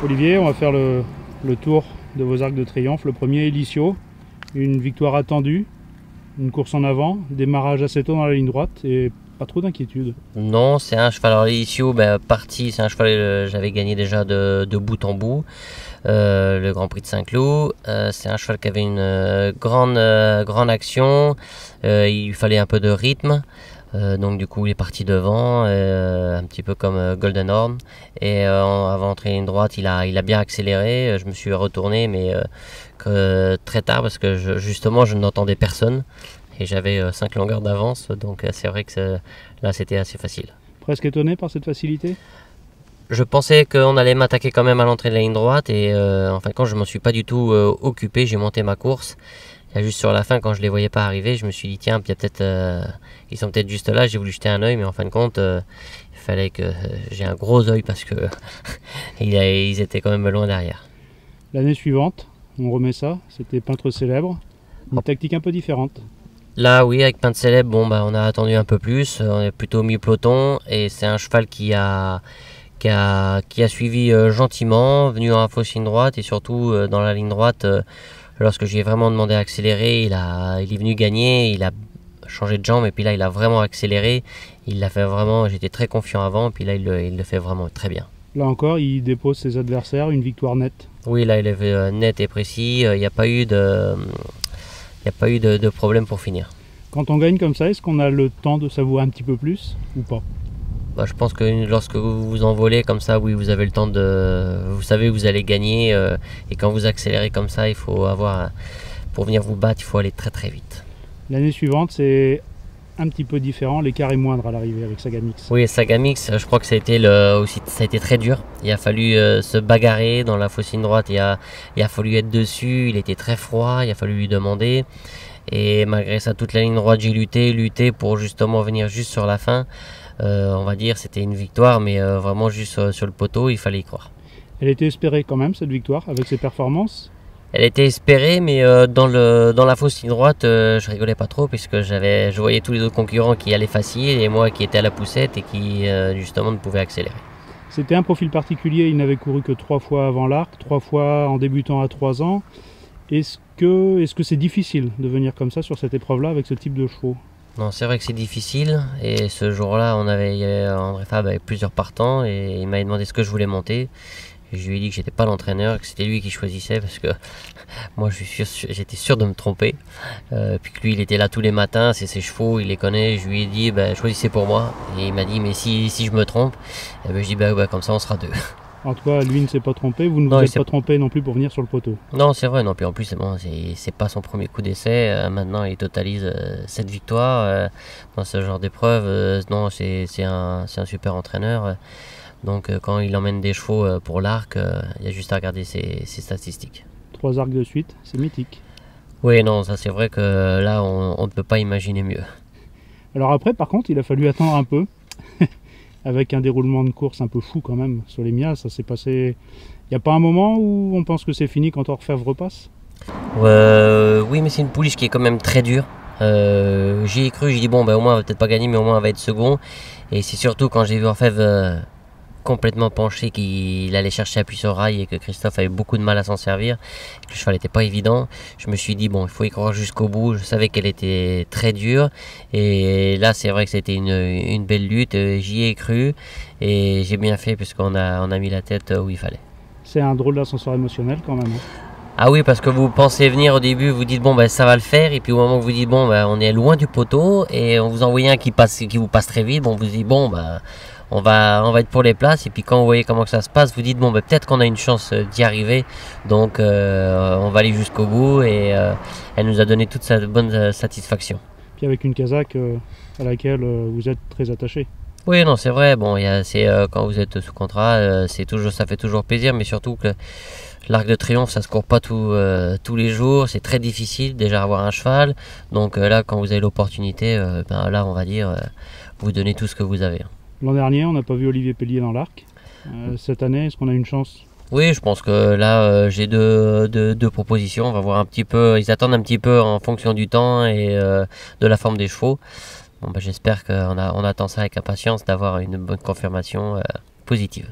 Olivier, on va faire le tour de vos arcs de triomphe. Le premier est Lissio, une victoire attendue, une course en avant, démarrage assez tôt dans la ligne droite et pas trop d'inquiétude. Non, c'est un cheval, alors Lissio, parti, c'est un cheval que j'avais gagné déjà de bout en bout, le Grand Prix de Saint-Cloud. C'est un cheval qui avait une grande action, il fallait un peu de rythme. Donc du coup il est parti devant, un petit peu comme Golden Horn, et avant d'entrer ligne droite il a bien accéléré. Je me suis retourné mais très tard parce que justement je n'entendais personne et j'avais 5 longueurs d'avance, donc c'est vrai que là c'était assez facile. Presque étonné par cette facilité? Je pensais qu'on allait m'attaquer quand même à l'entrée de la ligne droite et en fin de compte je m'en suis pas du tout occupé, j'ai monté ma course. Et juste sur la fin, quand je les voyais pas arriver, je me suis dit tiens, ils sont peut-être juste là. J'ai voulu jeter un œil, mais en fin de compte, il fallait que j'ai un gros œil parce que ils étaient quand même loin derrière. L'année suivante, on remet ça. C'était Peintre Célèbre, une tactique un peu différente. Là, oui, avec Peintre Célèbre, on a attendu un peu plus. On est plutôt mi-peloton et c'est un cheval qui a suivi gentiment, venu en fausse ligne droite et surtout dans la ligne droite. Lorsque j'ai vraiment demandé à accélérer, il est venu gagner, il a changé de jambe et puis là il a vraiment accéléré. Il l'a fait vraiment, j'étais très confiant avant, et puis là il le fait vraiment très bien. Là encore, il dépose ses adversaires, une victoire nette. Oui, là il est net et précis, il n'y a pas eu de problème pour finir. Quand on gagne comme ça, est-ce qu'on a le temps de savourer un petit peu plus ou pas? Je pense que lorsque vous vous envolez comme ça, oui, vous avez le temps vous savez que vous allez gagner et quand vous accélérez comme ça, il faut pour venir vous battre, il faut aller très très vite. L'année suivante, c'est un petit peu différent, l'écart est moindre à l'arrivée avec Sagamix. Oui, Sagamix, je crois que ça a été très dur. Il a fallu se bagarrer dans la fausse ligne droite, il a fallu être dessus, il était très froid, il a fallu lui demander. Et malgré ça, toute la ligne droite, j'ai lutté pour justement venir juste sur la fin. On va dire c'était une victoire, mais vraiment juste sur le poteau, il fallait y croire. Elle était espérée quand même, cette victoire, avec ses performances? Elle était espérée, mais dans la fausse ligne droite, je rigolais pas trop, puisque je voyais tous les autres concurrents qui allaient facile, et moi qui étais à la poussette et qui justement ne pouvaient accélérer. C'était un profil particulier, il n'avait couru que 3 fois avant l'arc, 3 fois en débutant à 3 ans. Est-ce que c'est difficile de venir comme ça sur cette épreuve-là avec ce type de chevaux? Non, c'est vrai que c'est difficile, et ce jour-là, il y avait André Fabre avec plusieurs partants, et il m'avait demandé ce que je voulais monter. Et je lui ai dit que j'étais pas l'entraîneur, que c'était lui qui choisissait, parce que moi j'étais sûr de me tromper. Puis que lui il était là tous les matins, c'est ses chevaux, il les connaît. Je lui ai dit choisissez pour moi, et il m'a dit mais si je me trompe, je dis comme ça on sera deux. En tout cas, lui ne s'est pas trompé, vous ne vous êtes pas trompé non plus pour venir sur le poteau. Non, c'est vrai, non, puis en plus, c'est pas son premier coup d'essai. Maintenant, il totalise 7 victoires dans ce genre d'épreuve. Non, c'est un super entraîneur. Donc, quand il emmène des chevaux pour l'arc, il y a juste à regarder ses statistiques. 3 arcs de suite, c'est mythique. Oui, non, ça c'est vrai que là, on ne peut pas imaginer mieux. Alors après, par contre, il a fallu attendre un peu. Avec un déroulement de course un peu fou quand même sur les Mias, ça s'est passé. Il n'y a pas un moment où on pense que c'est fini quand Orfèvre repasse? Oui, mais c'est une pouliche qui est quand même très dure. J'y ai cru, j'ai dit au moins on va peut-être pas gagner, mais au moins on va être second. Et c'est surtout quand j'ai vu Orfèvre complètement penché qu'il allait chercher appui sur rail et que Christophe avait beaucoup de mal à s'en servir, que le cheval n'était pas évident, je me suis dit il faut y croire jusqu'au bout. Je savais qu'elle était très dure et là c'est vrai que c'était une belle lutte, j'y ai cru et j'ai bien fait puisqu'on a mis la tête où il fallait. C'est un drôle d'ascenseur émotionnel quand même. Ah oui, parce que vous pensez venir au début, vous dites ça va le faire, et puis au moment où vous dites on est loin du poteau et on vous envoie un qui vous passe très vite, on vous dit on va être pour les places, et puis quand vous voyez comment que ça se passe, vous dites peut-être qu'on a une chance d'y arriver, donc on va aller jusqu'au bout, et elle nous a donné toute sa bonne satisfaction. Puis avec une casaque à laquelle vous êtes très attaché. Oui, non, c'est vrai, quand vous êtes sous contrat, ça fait toujours plaisir, mais surtout que l'Arc de Triomphe, ça se court pas tous les jours, c'est très difficile déjà avoir un cheval, donc là quand vous avez l'opportunité, là on va dire, vous donnez tout ce que vous avez. L'an dernier, on n'a pas vu Olivier Pellier dans l'arc. Cette année, est-ce qu'on a une chance Oui, je pense que là, j'ai deux propositions. On va voir un petit peu. Ils attendent un petit peu en fonction du temps et de la forme des chevaux. Bon, bah, j'espère qu'on attend ça avec impatience d'avoir une bonne confirmation positive.